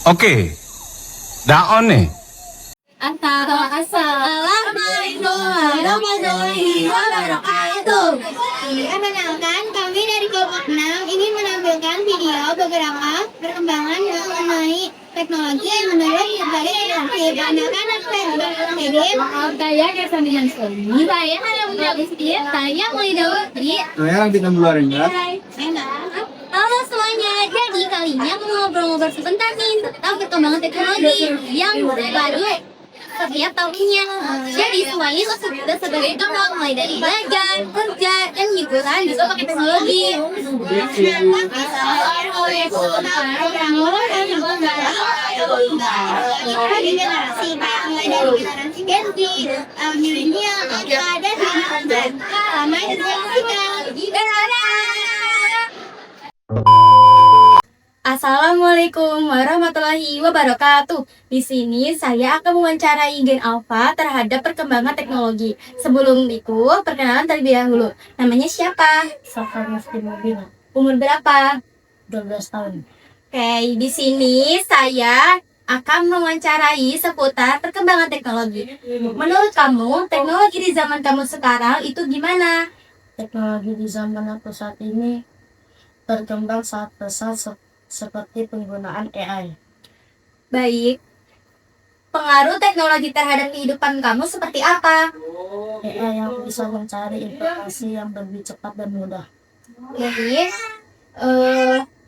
Oke, daon nih. Assalamualaikum warahmatullahi wabarakatuh. Perkenalkan, kami dari kelompok 6 ingin menampilkan video beberapa perkembangan mengenai teknologi menurut berbagai perspektif. Anak-anak saya Kesan dengan Sony, saya Hana Mudawisti, saya Muidawati. Saya Bintang Bularing ya. Halo semuanya, jadi kali ini aku mau ngobrol-ngobrol sebentar nih tentang perkembangan teknologi yang baru setiap tahunnya. Jadi semuanya itu sudah sebagai contoh, mulai dari belajar, kerja, dan hiburan juga pakai teknologi. Generasi mulai dari generasi Gen Z, milenial, dan ramai Assalamualaikum warahmatullahi wabarakatuh. Di sini saya akan mewawancarai Gen Alpha terhadap perkembangan teknologi. Sebelum itu, perkenalan terlebih dahulu. Namanya siapa? Safar Mufti Mubina, Umur berapa? 12 tahun. Oke, di sini saya akan mewawancarai seputar perkembangan teknologi. Menurut kamu, teknologi di zaman kamu sekarang itu gimana? Teknologi di zaman aku saat ini berkembang sangat pesat seperti penggunaan AI. Baik. Pengaruh teknologi terhadap kehidupan kamu seperti apa? AI yang bisa mencari informasi yang lebih cepat dan mudah. Jadi,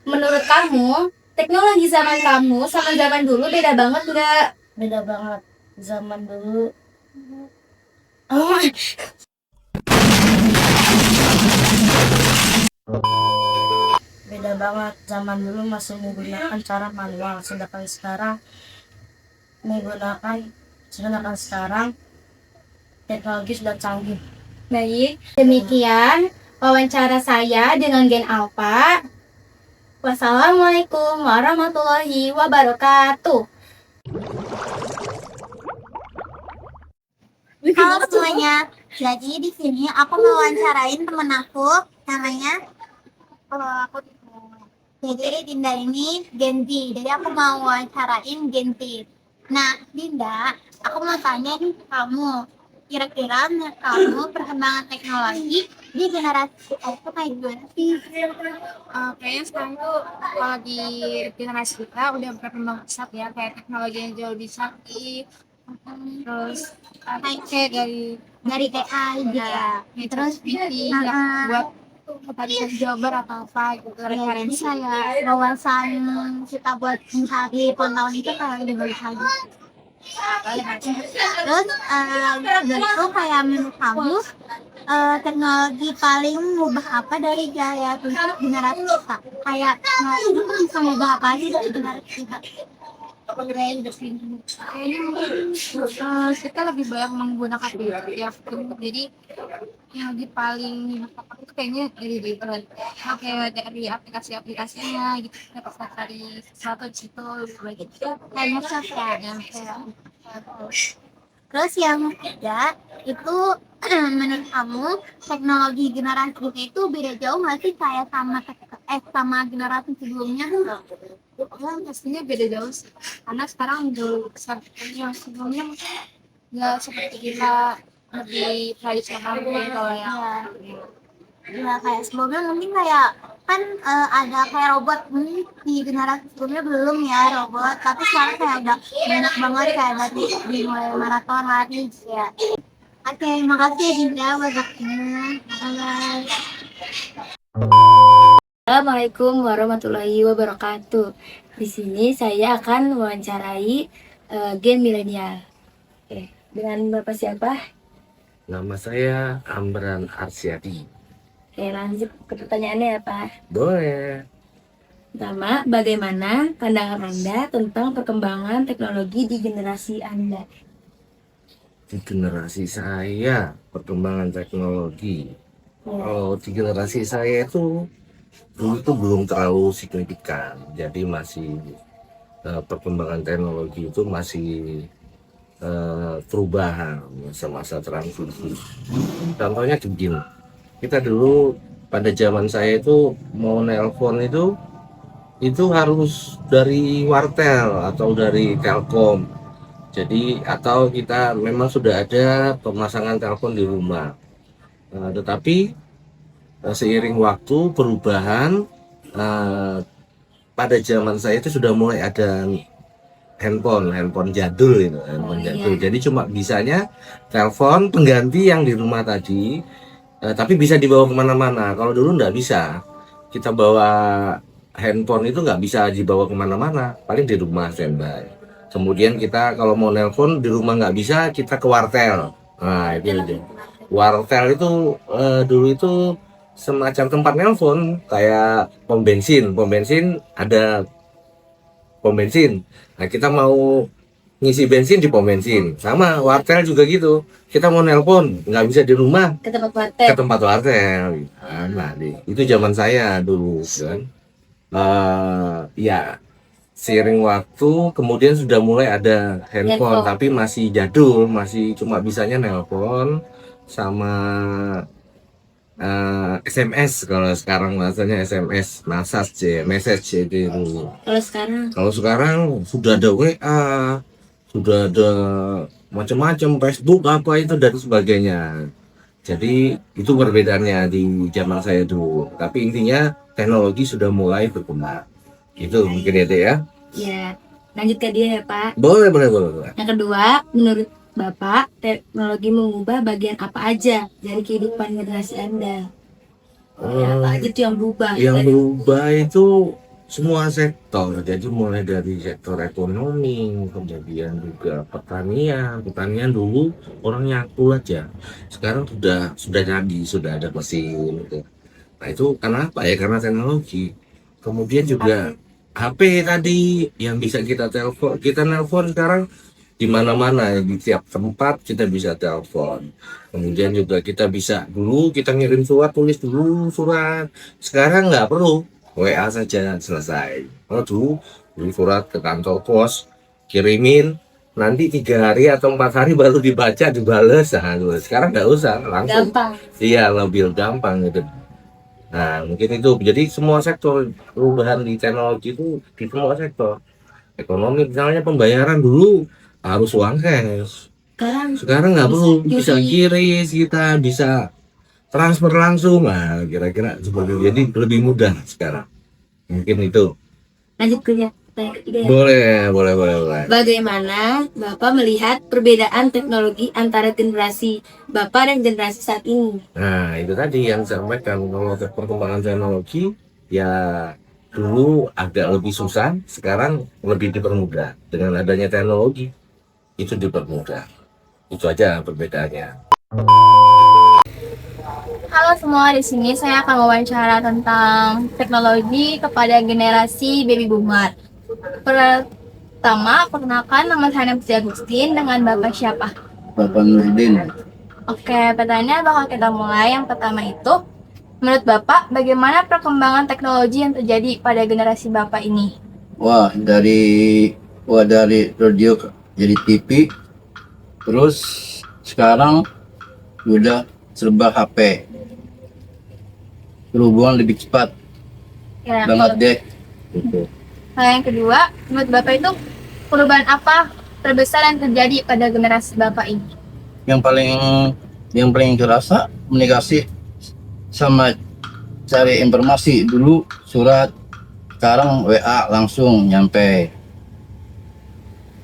menurut kamu, teknologi zaman kamu sama zaman dulu beda banget nggak? Beda banget. Zaman dulu beda banget. Zaman dulu masih menggunakan cara manual, sedangkan sekarang teknologi sudah canggih. Baik, demikian wawancara saya dengan Gen Alpha. Wassalamualaikum warahmatullahi wabarakatuh. Halo semuanya, jadi di sini aku mau wawancarain temen aku, namanya jadi Dinda ini Gen Z, jadi aku mau wawancarain Gen Z. Nah Dinda, aku mau tanya nih ke kamu, kira-kira menurut kamu perkembangan teknologi di generasi itu kayak gimana sih? Kayaknya sekarang tuh kalau di generasi kita udah berkembang pesat ya, kayak teknologi yang jauh lebih canggih, terus kayak Dari AI gitu ya, terus bikin yang buat tadi Jabar atau apa gitu jadi referensi. kayak wawasan kita buat mencari pengetahuan itu kayak lebih baik lagi. Terus itu kayak menurut kamu teknologi paling mengubah apa dari gaya hidup generasi kita? Kayak itu bisa mengubah apa sih dari generasi kita? Gaya hidup ini kayaknya mungkin kita lebih banyak menggunakan ya, jadi yang lebih paling apa itu kayaknya dari internet, kayak dari aplikasi-aplikasinya gitu, kita bisa cari sesuatu di situ gitu. Kayak medsos ya, yang kayak terus yang ketiga itu menurut kamu teknologi generasi kita itu beda jauh nggak sih kayak sama generasi sebelumnya? Ya pastinya beda jauh sih, karena sekarang dulu yang sebelumnya mungkin nggak seperti kita lebih tradisional mungkin kalau yang Ya kayak sebelumnya mungkin kayak kan ada kayak robot, mungkin di generasi sebelumnya belum ya robot, tapi sekarang kayak udah banyak banget kayak di mulai maraton lari gitu ya. Oke, makasih ya Dinda buat waktunya. Bye. Assalamualaikum warahmatullahi wabarakatuh. Di sini saya akan mewawancarai Gen milenial. Oke, dengan Bapak siapa? Nama saya Amran Arsyadi. Oke, lanjut ke pertanyaannya ya Pak. Boleh. Pertama, bagaimana pandangan Anda tentang perkembangan teknologi di generasi Anda? Di generasi saya, perkembangan teknologi. Kalau di generasi saya itu dulu itu belum terlalu signifikan. Jadi masih perkembangan teknologi itu masih perubahan masa-masa transisi. Contohnya begini. Kita dulu pada zaman saya itu mau nelpon itu itu harus dari Wartel atau dari Telkom. Jadi atau kita memang sudah ada pemasangan telepon di rumah. Tetapi seiring waktu perubahan, pada zaman saya itu sudah mulai ada handphone jadul itu, handphone jadul. Jadi cuma bisanya telepon pengganti yang di rumah tadi, tapi bisa dibawa kemana-mana. Kalau dulu nggak bisa, kita bawa handphone itu nggak bisa dibawa kemana-mana, paling di rumah standby. Kemudian kita kalau mau nelpon di rumah nggak bisa, kita ke wartel. Nah itu dia. Wartel itu dulu itu semacam tempat nelpon kayak pom bensin ada pom bensin. Nah kita mau ngisi bensin di pom bensin, sama wartel juga gitu. Kita mau nelpon nggak bisa di rumah, Ke tempat warteg. ke tempat wartel. Nah, itu zaman saya dulu kan. Ya seiring waktu kemudian sudah mulai ada handphone, tapi masih jadul, masih cuma bisanya nelpon sama SMS. Kalau sekarang bahasanya SMS, message itu dulu. Kalau sekarang sudah ada WA, sudah ada macam-macam, Facebook apa itu dan sebagainya. Jadi itu perbedaannya di zaman saya dulu. Tapi intinya teknologi sudah mulai berkembang. Itu mungkin ya, Dek ya. Ya, lanjut ke dia ya Pak. Boleh. Yang kedua, menurut Bapak, teknologi mengubah bagian apa aja dari kehidupan generasi Anda? Apa aja tuh yang berubah? Yang berubah itu semua sektor. Jadi mulai dari sektor ekonomi, kemudian juga pertanian dulu orang nyapu aja. Sekarang sudah jadi, sudah ada mesin gitu. Nah itu kenapa ya? Karena teknologi. Kemudian juga HP tadi yang bisa kita telepon, kita nelpon sekarang di mana-mana, di tiap tempat kita bisa telepon. Kemudian juga kita bisa, dulu kita ngirim surat, tulis dulu surat. Sekarang nggak perlu, WA saja selesai. Kalau dulu surat ke kantor pos, kirimin, nanti 3 hari atau 4 hari baru dibaca, dibales. Nah, sekarang nggak usah, langsung. Gampang. Iya, lebih gampang gitu. Nah, mungkin itu. Jadi semua sektor perubahan di teknologi itu di semua sektor. Ekonomi misalnya pembayaran dulu harus uang cash. Sekarang nggak perlu, bisa kiris, kita bisa transfer langsung. Nah, kira-kira seperti itu. Jadi lebih mudah sekarang. Mungkin itu. Lanjut ke yang ketiga ya. Boleh. Bagaimana Bapak melihat perbedaan teknologi antara generasi Bapak dan generasi saat ini? Nah, itu tadi yang saya sampaikan. Kalau perkembangan teknologi, ya dulu agak lebih susah, sekarang lebih dipermudah. Dengan adanya teknologi, itu dipermudah. Itu aja perbedaannya. Halo semua, di sini saya akan wawancara tentang teknologi kepada generasi baby boomer. Pertama, perkenalkan nama saya Putri Agustin, dengan Bapak siapa? Bapak Nurdin. Oke, pertanyaan bakal kita mulai. Yang pertama itu, menurut Bapak, bagaimana perkembangan teknologi yang terjadi pada generasi Bapak ini? Dari radio jadi TV, terus sekarang sudah serba HP. Berhubungan lebih cepat Ya, banget deh. Gitu. Nah, yang kedua, menurut Bapak itu perubahan apa terbesar yang terjadi pada generasi Bapak ini? Yang paling terasa komunikasi sama cari informasi. Dulu surat, sekarang WA langsung nyampe.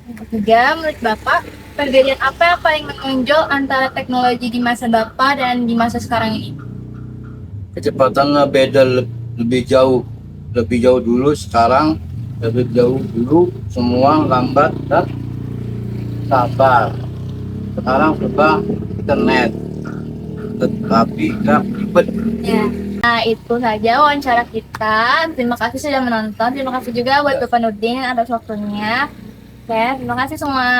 Yang ketiga, menurut Bapak, perbedaan apa yang paling menonjol antara teknologi di masa Bapak dan di masa sekarang ini? Kecepatannya beda, lebih jauh dulu, sekarang lebih jauh dulu, semua lambat dan sabar. Sekarang serba internet, tetapi nggak ribet. Ya. Nah, itu saja wawancara kita. Terima kasih sudah menonton. Terima kasih juga buat Bapak Nurdin atas waktunya. Oke, terima kasih semua.